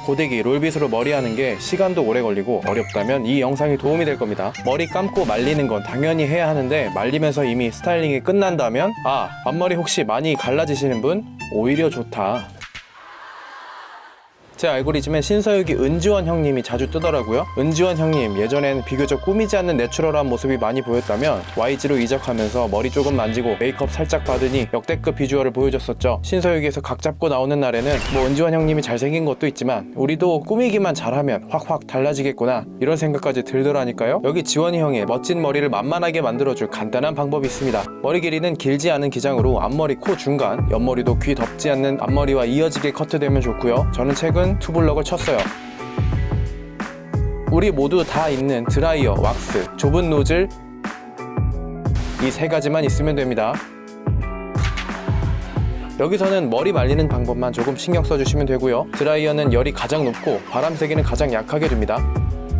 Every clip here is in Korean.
고데기, 롤빗으로 머리하는 게 시간도 오래 걸리고 어렵다면 이 영상이 도움이 될 겁니다. 머리 감고 말리는 건 당연히 해야 하는데 말리면서 이미 스타일링이 끝난다면 앞머리 혹시 많이 갈라지시는 분? 오히려 좋다. 제 알고리즘에 신서유기 은지원 형님이 자주 뜨더라고요. 은지원 형님 예전엔 비교적 꾸미지 않는 내추럴한 모습이 많이 보였다면 YG로 이적하면서 머리 조금 만지고 메이크업 살짝 받으니 역대급 비주얼을 보여줬었죠. 신서유기에서 각 잡고 나오는 날에는 은지원 형님이 잘생긴 것도 있지만 우리도 꾸미기만 잘하면 확확 달라지겠구나 이런 생각까지 들더라니까요. 여기 지원이 형의 멋진 머리를 만만하게 만들어줄 간단한 방법이 있습니다. 머리 길이는 길지 않은 기장으로 앞머리 코 중간, 옆머리도 귀 덮지 않는 앞머리와 이어지게 커트되면 좋고요. 저는 최근 투블럭을 쳤어요. 우리 모두 다 있는 드라이어, 왁스, 좁은 노즐 이 세 가지만 있으면 됩니다. 여기서는 머리 말리는 방법만 조금 신경 써주시면 되고요. 드라이어는 열이 가장 높고 바람 세기는 가장 약하게 줍니다.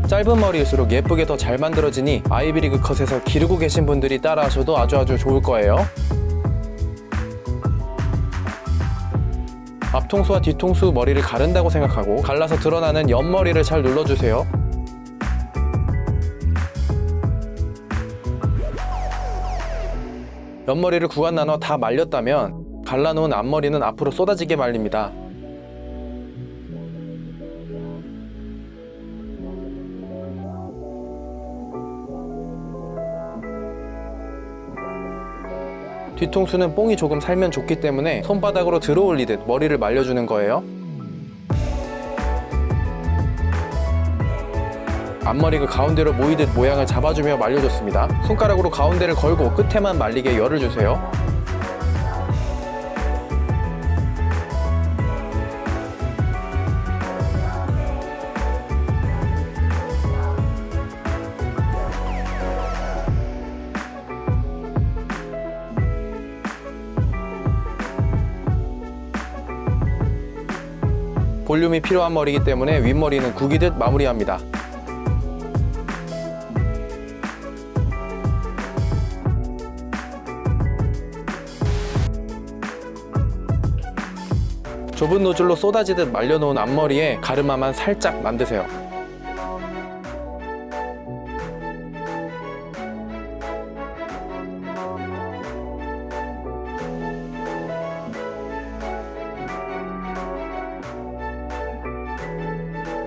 짧은 머리일수록 예쁘게 더 잘 만들어지니 아이비리그 컷에서 기르고 계신 분들이 따라하셔도 아주 좋을 거예요. 앞통수와 뒤통수 머리를 가른다고 생각하고 갈라서 드러나는 옆머리를 잘 눌러주세요. 옆머리를 구간 나눠 다 말렸다면 갈라놓은 앞머리는 앞으로 쏟아지게 말립니다. 뒤통수는 뽕이 조금 살면 좋기 때문에 손바닥으로 들어올리듯 머리를 말려주는 거예요. 앞머리가 가운데로 모이듯 모양을 잡아주며 말려줬습니다. 손가락으로 가운데를 걸고 끝에만 말리게 열을 주세요. 볼륨이 필요한 머리이기 때문에 윗머리는 구기듯 마무리합니다. 좁은 노즐로 쏟아지듯 말려놓은 앞머리에 가르마만 살짝 만드세요.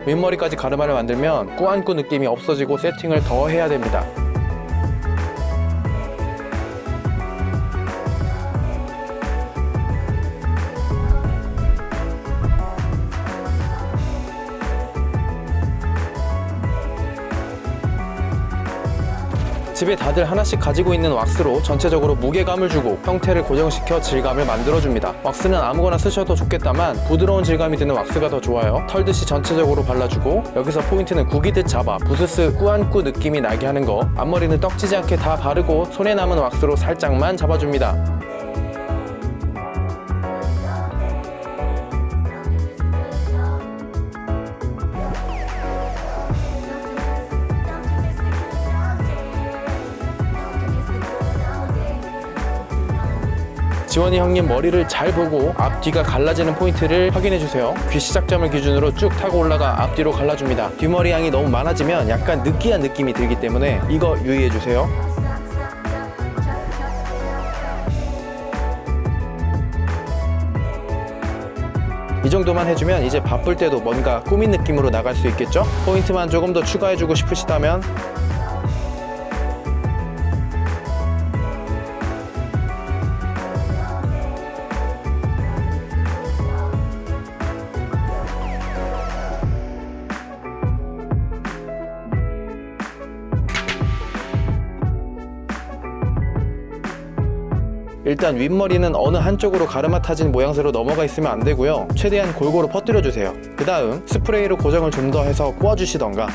윗머리까지 가르마를 만들면 꾸안꾸 느낌이 없어지고 세팅을 더 해야 됩니다. 집에 다들 하나씩 가지고 있는 왁스로 전체적으로 무게감을 주고 형태를 고정시켜 질감을 만들어줍니다. 왁스는 아무거나 쓰셔도 좋겠다만 부드러운 질감이 드는 왁스가 더 좋아요. 털듯이 전체적으로 발라주고 여기서 포인트는 구기듯 잡아 부스스 꾸안꾸 느낌이 나게 하는 거. 앞머리는 떡지지 않게 다 바르고 손에 남은 왁스로 살짝만 잡아줍니다. 지원이 형님 머리를 잘 보고 앞뒤가 갈라지는 포인트를 확인해주세요. 귀 시작점을 기준으로 쭉 타고 올라가 앞뒤로 갈라줍니다. 뒷머리 양이 너무 많아지면 약간 느끼한 느낌이 들기 때문에 이거 유의해주세요. 이 정도만 해주면 이제 바쁠 때도 뭔가 꾸민 느낌으로 나갈 수 있겠죠? 포인트만 조금 더 추가해주고 싶으시다면 일단 윗머리는 어느 한쪽으로 가르마 타진 모양새로 넘어가 있으면 안 되고요. 최대한 골고루 퍼뜨려 주세요. 그 다음 스프레이로 고정을 좀 더 해서 꼬아주시던가.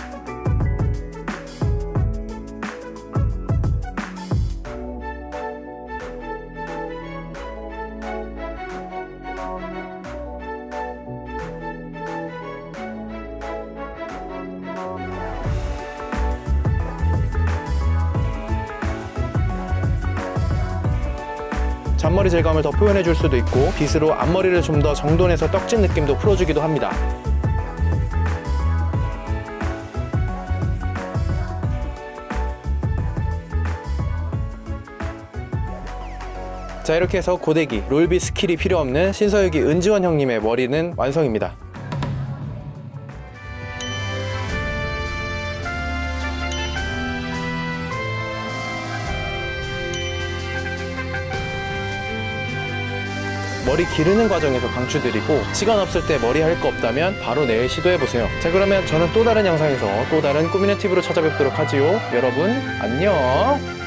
잔머리 질감을 더 표현해줄 수도 있고 빗으로 앞머리를 좀 더 정돈해서 떡진 느낌도 풀어주기도 합니다. 자, 이렇게 해서 고데기, 롤빗 스킬이 필요 없는 신서유기 은지원 형님의 머리는 완성입니다. 머리 기르는 과정에서 강추드리고, 시간 없을 때 머리 할 거 없다면 바로 내일 시도해보세요. 자, 그러면 저는 또 다른 영상에서 또 다른 꾸미는 팁으로 찾아뵙도록 하지요. 여러분 안녕.